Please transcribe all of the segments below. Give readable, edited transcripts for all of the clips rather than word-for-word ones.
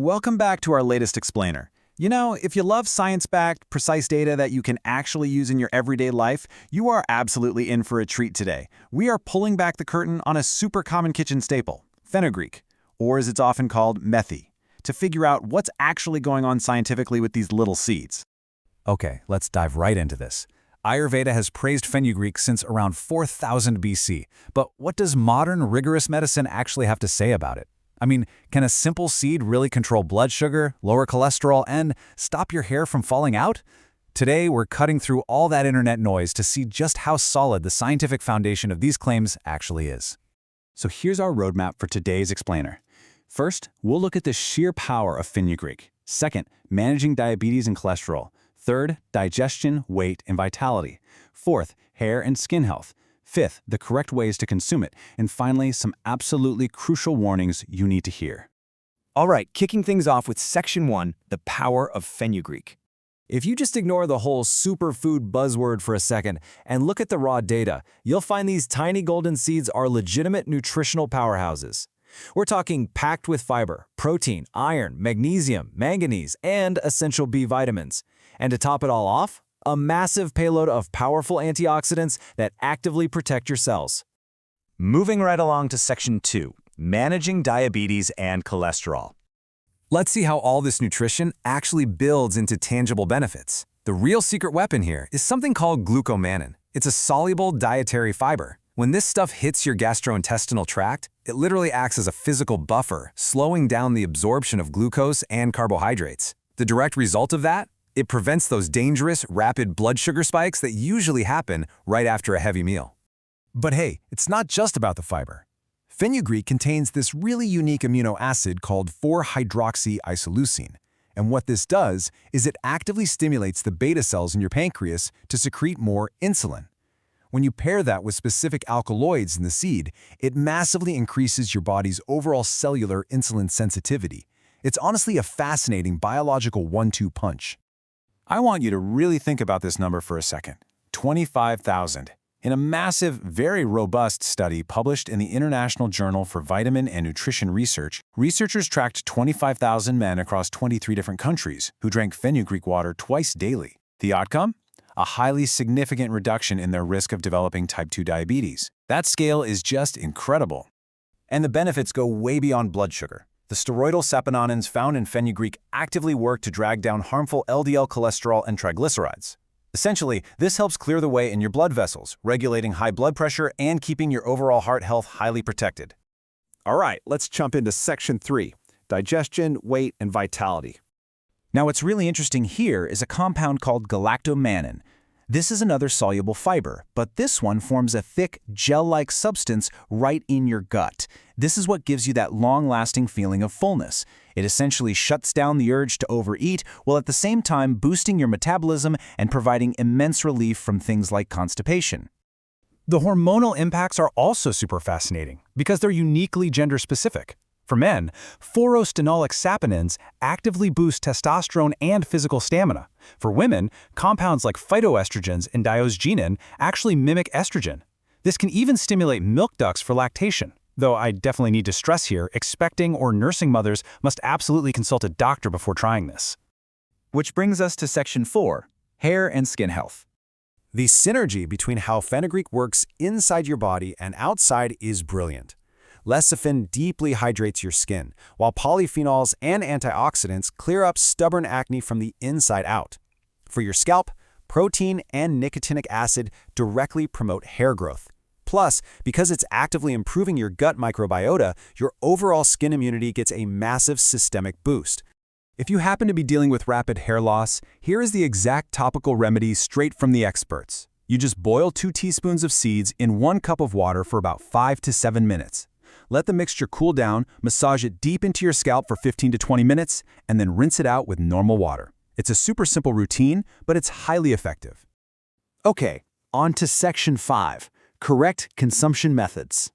Welcome back to our latest explainer. You know, if you love science-backed, precise data that you can actually use in your everyday life, you are absolutely in for a treat today. We are pulling back the curtain on a super common kitchen staple, fenugreek, or as it's often called, methy, to figure out what's actually going on scientifically with these little seeds. Okay, let's dive right into this. Ayurveda has praised fenugreek since around 4000 BC, but what does modern, rigorous medicine actually have to say about it? I mean, can a simple seed really control blood sugar, lower cholesterol, and stop your hair from falling out? Today, we're cutting through all that internet noise to see just how solid the scientific foundation of these claims actually is. So here's our roadmap for today's explainer. First, we'll look at the sheer power of fenugreek. Second, managing diabetes and cholesterol. Third, digestion, weight, and vitality. Fourth, hair and skin health. Fifth, the correct ways to consume it. And finally, some absolutely crucial warnings you need to hear. All right, kicking things off with Section 1, the power of fenugreek. If you just ignore the whole superfood buzzword for a second and look at the raw data, you'll find these tiny golden seeds are legitimate nutritional powerhouses. We're talking packed with fiber, protein, iron, magnesium, manganese, and essential B vitamins. And to top it all off, a massive payload of powerful antioxidants that actively protect your cells. Moving right along to Section 2, managing diabetes and cholesterol. Let's see how all this nutrition actually builds into tangible benefits. The real secret weapon here is something called glucomannan. It's a soluble dietary fiber. When this stuff hits your gastrointestinal tract, it literally acts as a physical buffer, slowing down the absorption of glucose and carbohydrates. The direct result of that? It prevents those dangerous, rapid blood sugar spikes that usually happen right after a heavy meal. But hey, it's not just about the fiber. Fenugreek contains this really unique amino acid called 4-hydroxyisoleucine, and what this does is it actively stimulates the beta cells in your pancreas to secrete more insulin. When you pair that with specific alkaloids in the seed, it massively increases your body's overall cellular insulin sensitivity. It's honestly a fascinating biological one-two punch. I want you to really think about this number for a second. 25,000. In a massive, very robust study published in the International Journal for Vitamin and Nutrition Research, researchers tracked 25,000 men across 23 different countries who drank fenugreek water twice daily. The outcome? A highly significant reduction in their risk of developing type 2 diabetes. That scale is just incredible. And the benefits go way beyond blood sugar. The steroidal saponins found in fenugreek actively work to drag down harmful LDL cholesterol and triglycerides. Essentially, this helps clear the way in your blood vessels, regulating high blood pressure and keeping your overall heart health highly protected. All right, let's jump into Section 3, digestion, weight, and vitality. Now, what's really interesting here is a compound called galactomannan. This is another soluble fiber, but this one forms a thick, gel-like substance right in your gut. This is what gives you that long-lasting feeling of fullness. It essentially shuts down the urge to overeat, while at the same time boosting your metabolism and providing immense relief from things like constipation. The hormonal impacts are also super fascinating because they're uniquely gender-specific. For men, phosphostenolic saponins actively boost testosterone and physical stamina. For women, compounds like phytoestrogens and diosgenin actually mimic estrogen. This can even stimulate milk ducts for lactation. Though I definitely need to stress here, expecting or nursing mothers must absolutely consult a doctor before trying this. Which brings us to Section 4, hair and skin health. The synergy between how fenugreek works inside your body and outside is brilliant. Lecithin deeply hydrates your skin, while polyphenols and antioxidants clear up stubborn acne from the inside out. For your scalp, protein and nicotinic acid directly promote hair growth. Plus, because it's actively improving your gut microbiota, your overall skin immunity gets a massive systemic boost. If you happen to be dealing with rapid hair loss, here is the exact topical remedy straight from the experts. You just boil 2 teaspoons of seeds in 1 cup of water for about 5 to 7 minutes. Let the mixture cool down, massage it deep into your scalp for 15 to 20 minutes, and then rinse it out with normal water. It's a super simple routine, but it's highly effective. Okay, on to Section 5, correct consumption methods.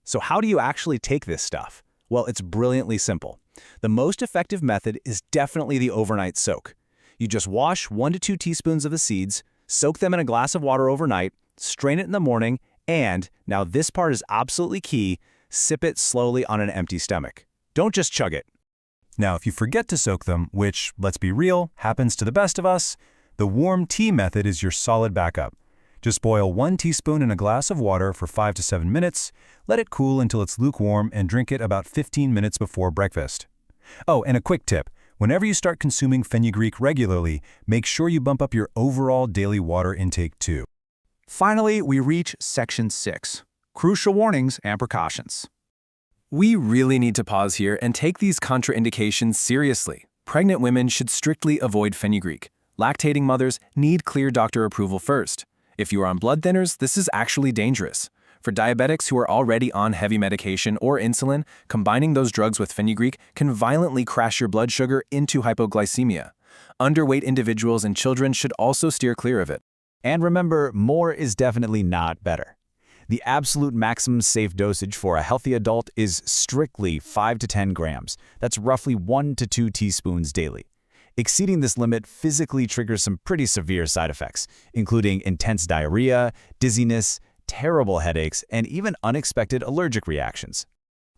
So how do you actually take this stuff? Well, it's brilliantly simple. The most effective method is definitely the overnight soak. You just wash 1 to 2 teaspoons of the seeds, soak them in a glass of water overnight, strain it in the morning, and, now this part is absolutely key, sip it slowly on an empty stomach. Don't just chug it. Now, if you forget to soak them, which, let's be real, happens to the best of us, the warm tea method is your solid backup. Just boil 1 teaspoon in a glass of water for 5 to 7 minutes, let it cool until it's lukewarm, and drink it about 15 minutes before breakfast. Oh, and a quick tip. Whenever you start consuming fenugreek regularly, make sure you bump up your overall daily water intake too. Finally, we reach Section 6, Crucial Warnings and Precautions. We really need to pause here and take these contraindications seriously. Pregnant women should strictly avoid fenugreek. Lactating mothers need clear doctor approval first. If you are on blood thinners, this is actually dangerous. For diabetics who are already on heavy medication or insulin, combining those drugs with fenugreek can violently crash your blood sugar into hypoglycemia. Underweight individuals and children should also steer clear of it. And remember, more is definitely not better. The absolute maximum safe dosage for a healthy adult is strictly 5 to 10 grams. That's roughly 1 to 2 teaspoons daily. Exceeding this limit physically triggers some pretty severe side effects, including intense diarrhea, dizziness, terrible headaches, and even unexpected allergic reactions.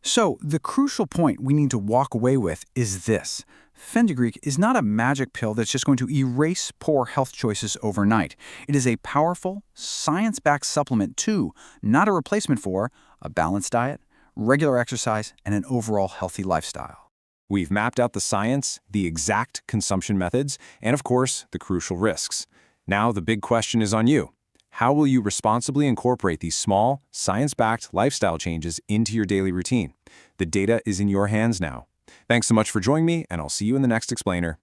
So, the crucial point we need to walk away with is this. Fenugreek is not a magic pill that's just going to erase poor health choices overnight. It is a powerful, science-backed supplement to, not a replacement for, a balanced diet, regular exercise, and an overall healthy lifestyle. We've mapped out the science, the exact consumption methods, and of course, the crucial risks. Now the big question is on you. How will you responsibly incorporate these small, science-backed lifestyle changes into your daily routine? The data is in your hands now. Thanks so much for joining me, and I'll see you in the next explainer.